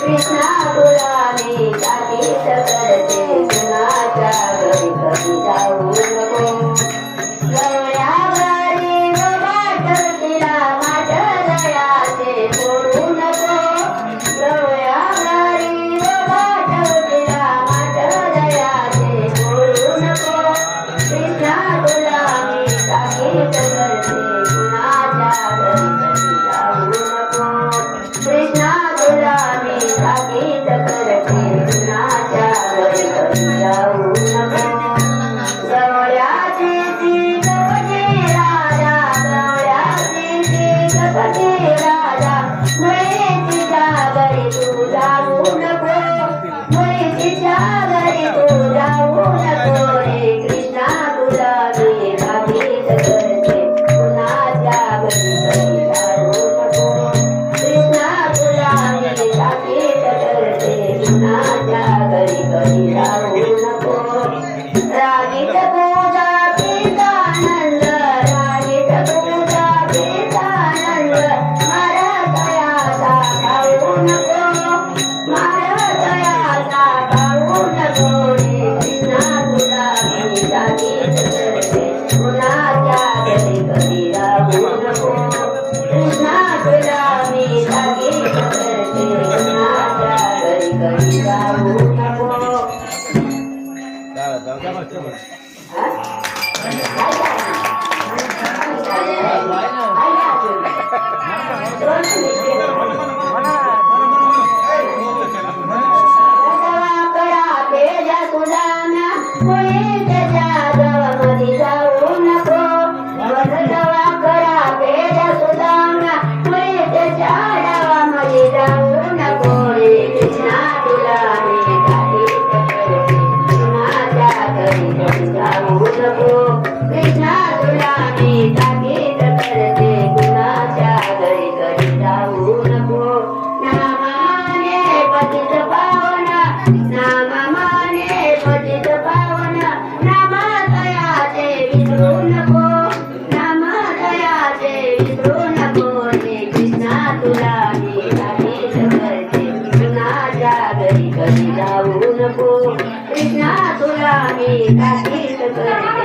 कृष्णा तुला मी ताकीद करते कुणाच्या घरी कधी जाऊ नको गवळ्यावरी वाट तिला माझ्या दयाचे सोडू नको गवळ्यावरी वाट तिला माझ्या दयाचे सोडू नको कृष्णा तुला मी ताकीद करते कुणाच्या घरी कधी जाऊ नको कृष्णा तुला मी ताकीद करते कुणाच्या घरी कधी जाऊ नको गवळ्याची ती गपटी राजा गवळ्याची ती गपटी राजा मुळे तिच्या घरी तू जाऊ नको मुळे तिच्या घरी तू जाऊ नको रे कृष्णा तुला मी ताकीद करते कुणाच्या घरी कधी जाऊ नको कृष्णा तुला मी ताकीद करते कुणाच्या घरी कधी जाऊ नको रागीत पूजा पितानंद रागीत पूजा पितानंद मारतयाचा खाऊ नको मारतयाचा खाऊ नको रे कृष्णा तुला मी ताकीद करते कुणाच्या घरी कधी जाऊ नको कृष्णा तुला मी ताकीद करते कुणाच्या घरी कधी जाऊ नको कृष्णा तुला मी ताकीद करते कुणाच्या घरी कधी जाऊ नको नामाने पतित पावना नामाने पतित पावना नामदयाचे विसरू नको नामदयाचे विसरू नको रे कृष्णा तुला मी ताकीद करते कुणाच्या घरी कधी जाऊ नको कृष्णा तुला मी ताकीद करते